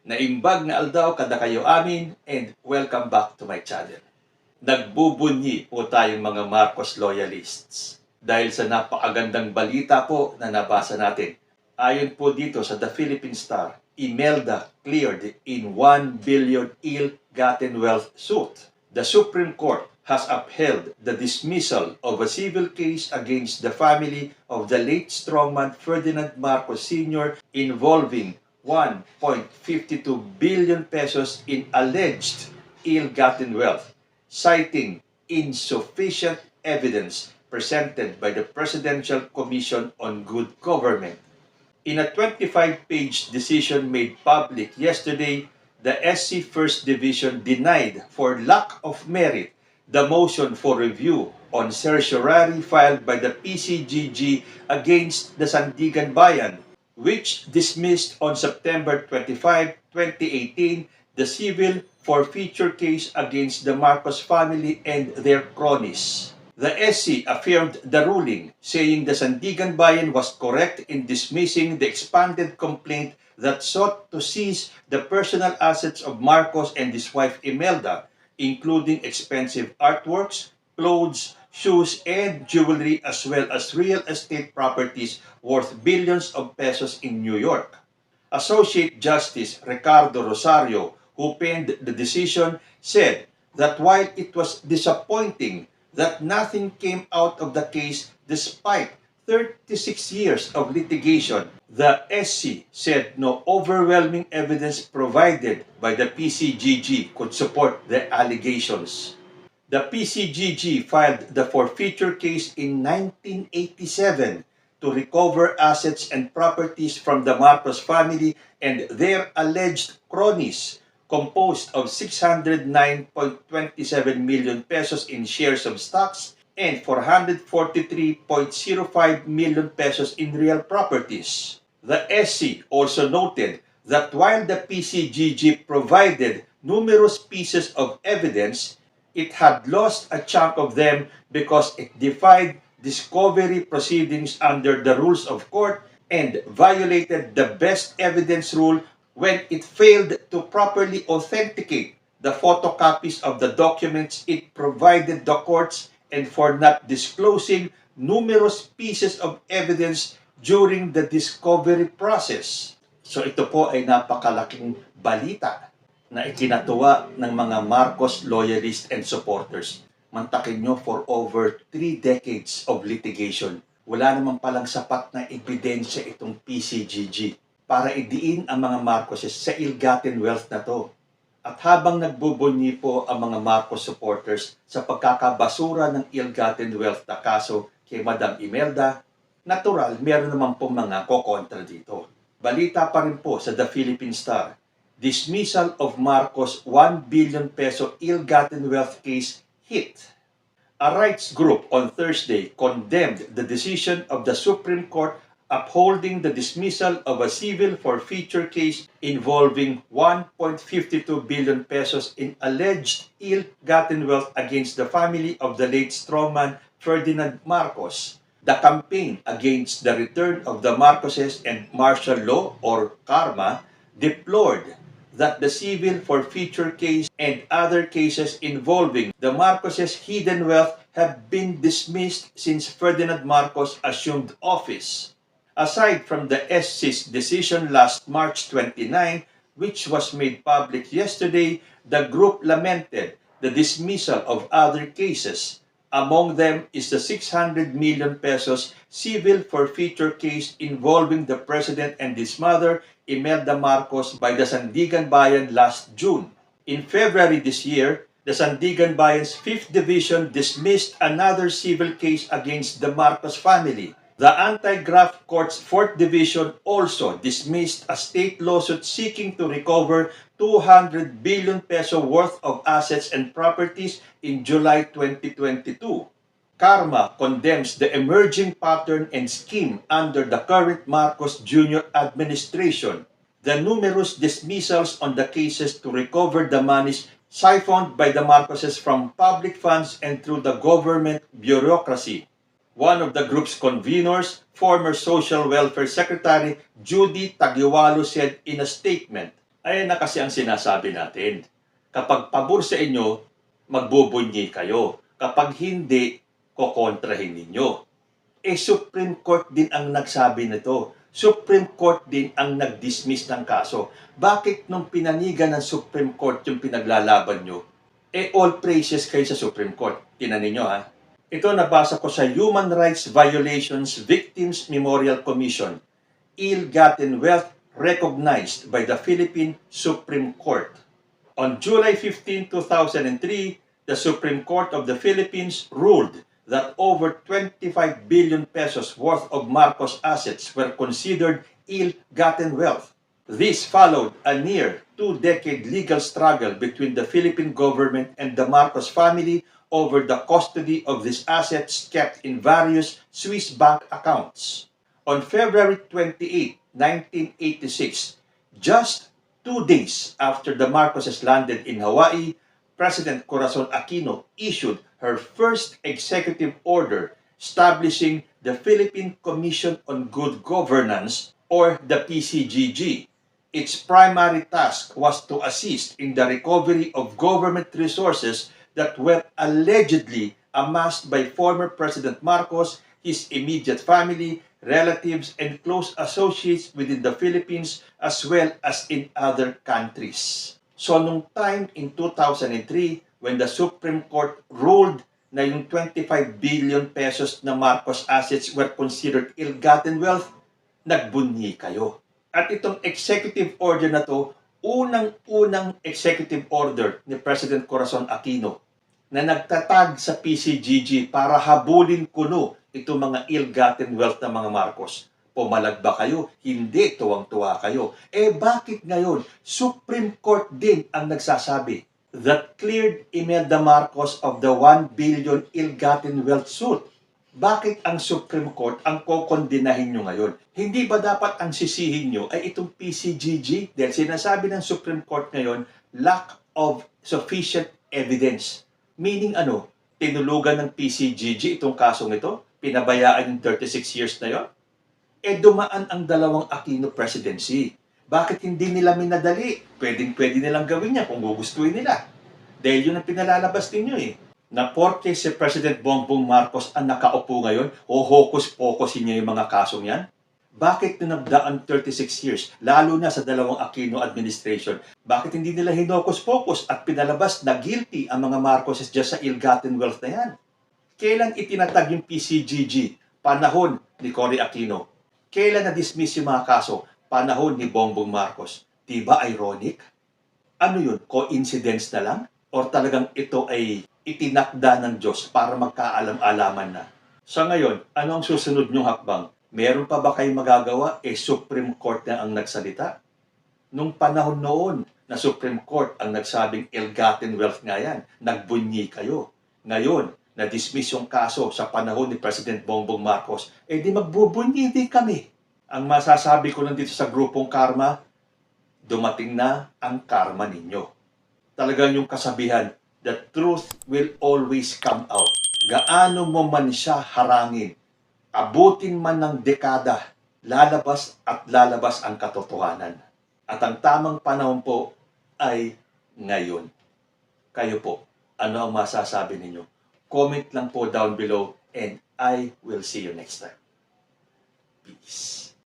Naimbag na aldaw kada kayo amin and welcome back to my channel. Nagbubunyi po tayong mga Marcos loyalists dahil sa napakagandang balita po na nabasa natin. Ayon po dito sa The Philippine Star, IMELDA cleared in 1 billion ill-gotten wealth suit. The Supreme Court has upheld the dismissal of a civil case against the family of the late strongman Ferdinand Marcos Sr. involving 1.52 billion pesos in alleged ill-gotten wealth, citing insufficient evidence presented by the Presidential Commission on Good Government. In a 25-page decision made public yesterday, the SC First Division denied for lack of merit the motion for review on certiorari filed by the PCGG against the Sandigan Bayan, which dismissed on September 25, 2018, the civil forfeiture case against the Marcos family and their cronies. The SC affirmed the ruling, saying the Sandigan Bayan was correct in dismissing the expanded complaint that sought to seize the personal assets of Marcos and his wife Imelda, including expensive artworks, clothes, shoes, and jewelry, as well as real estate properties worth billions of pesos in New York. Associate Justice Ricardo Rosario, who penned the decision, said that while it was disappointing that nothing came out of the case despite 36 years of litigation, the SC said no overwhelming evidence provided by the PCGG could support the allegations. The PCGG filed the forfeiture case in 1987 to recover assets and properties from the Marcos family and their alleged cronies, composed of 609.27 million pesos in shares of stocks and 443.05 million pesos in real properties. The SC also noted that while the PCGG provided numerous pieces of evidence, it had lost a chunk of them because it defied discovery proceedings under the rules of court and violated the best evidence rule when it failed to properly authenticate the photocopies of the documents it provided the courts and for not disclosing numerous pieces of evidence during the discovery process. So ito po ay napakalaking balita na ikinatuwa ng mga Marcos loyalists and supporters. Mantakin nyo, for over 3 decades of litigation, wala naman palang sapat na ebidensya itong PCGG para idiin ang mga Marcoses sa ill-gotten wealth na to. At habang nagbubunyi po ang mga Marcos supporters sa pagkakabasura ng ill-gotten wealth na kaso kay Madam Imelda, natural, meron naman po mga kokontra dito. Balita pa rin po sa The Philippine Star, dismissal of Marcos 1 billion peso ill-gotten wealth case hit. A rights group on Thursday condemned the decision of the Supreme Court upholding the dismissal of a civil forfeiture case involving 1.52 billion pesos in alleged ill-gotten wealth against the family of the late strongman Ferdinand Marcos. The campaign against the return of the Marcoses and martial law, or karma, deplored that the civil forfeiture case and other cases involving the Marcoses' hidden wealth have been dismissed since Ferdinand Marcos assumed office. Aside from the SC's decision last March 29, which was made public yesterday, the group lamented the dismissal of other cases. Among them is the 600 million pesos civil forfeiture case involving the president and his mother, Imelda Marcos, by the Sandigan Bayan last June. In February this year, the Sandigan Bayan's 5th Division dismissed another civil case against the Marcos family. The Anti-Graft Court's 4th Division also dismissed a state lawsuit seeking to recover 200 billion peso worth of assets and properties in July 2022. Karma condemns the emerging pattern and scheme under the current Marcos Jr. administration. The numerous dismissals on the cases to recover the monies siphoned by the Marcoses from public funds and through the government bureaucracy. One of the group's conveners, former Social Welfare Secretary Judy Tagiwalo, said in a statement, Ayan na kasi ang sinasabi natin. Kapag pabor sa inyo, magbubunyi kayo. Kapag hindi, kokontrahin ninyo. Supreme Court din ang nagsabi nito. Supreme Court din ang nag-dismiss ng kaso. Bakit nung pinanigan ng Supreme Court yung pinaglalaban nyo, all praises kayo sa Supreme Court? Tinan ninyo ha. Ito nabasa ko sa Human Rights Violations Victims Memorial Commission. Ill-gotten wealth recognized by the Philippine Supreme Court. On July 15, 2003, the Supreme Court of the Philippines ruled that over 25 billion pesos worth of Marcos assets were considered ill-gotten wealth. This followed a near two-decade legal struggle between the Philippine government and the Marcos family over the custody of these assets kept in various Swiss bank accounts. On February 28, 1986, just 2 days after the Marcoses landed in Hawaii, President Corazon Aquino issued her first executive order establishing the Philippine Commission on Good Governance, or the PCGG. Its primary task was to assist in the recovery of government resources that were allegedly amassed by former President Marcos, his immediate family, relatives, and close associates within the Philippines as well as in other countries. So, nung time in 2003, when the Supreme Court ruled na yung 25 billion pesos na Marcos assets were considered ill-gotten wealth, nagbunyi kayo. At itong executive order na to, unang-unang executive order ni President Corazon Aquino na nagtatag sa PCGG para habulin kuno itong mga ill-gotten wealth ng mga Marcos. Pumalag ba kayo? Hindi, tuwang-tuwa kayo. Bakit ngayon? Supreme Court din ang nagsasabi that cleared Imelda Marcos of the 1 billion ill-gotten wealth suit. Bakit ang Supreme Court ang kokondinahin nyo ngayon? Hindi ba dapat ang sisihin nyo ay itong PCGG? Dahil sinasabi ng Supreme Court ngayon, lack of sufficient evidence. Meaning ano? Tinulugan ng PCGG itong kasong ito? Pinabayaan yung 36 years na yon? Dumaan ang dalawang Aquino presidency. Bakit hindi nila minadali? Pwedeng-pwede nilang gawin niya kung gugustuhin nila. Dahil yun ang pinalalabas ninyo Na porke si President Bongbong Marcos ang nakaupo ngayon, o hocus-pocusin niya yung mga kasong yan? Bakit nung nagdaan 36 years, lalo na sa dalawang Aquino administration, bakit hindi nila hinokus-pokus at pinalabas na guilty ang mga Marcoses dyan sa ill-gotten wealth na yan? Kailan itinatag yung PCGG? Panahon ni Korte Aquino. Kailan na-dismiss yung mga kaso? Panahon ni Bongbong Marcos. Diba ironic? Ano yun? Coincidence na lang? Or talagang ito ay itinakda ng Diyos para magkaalam-alaman na? Sa ngayon, ano ang susunod nyong hakbang? Meron pa ba kayong magagawa? Supreme Court na ang nagsalita? Nung panahon noon na Supreme Court ang nagsabing ill-gotten wealth nga yan, nagbunyi kayo. Ngayon, na-dismiss yung kaso sa panahon ni President Bongbong Marcos, di magbubunyi din kami. Ang masasabi ko lang dito sa grupong karma, dumating na ang karma ninyo. Talagang yung kasabihan, the truth will always come out. Gaano mo man siya harangin, abutin man ng dekada, lalabas at lalabas ang katotohanan. At ang tamang panahon po ay ngayon. Kayo po, ano ang masasabi ninyo? Comment lang po down below and I will see you next time. Peace.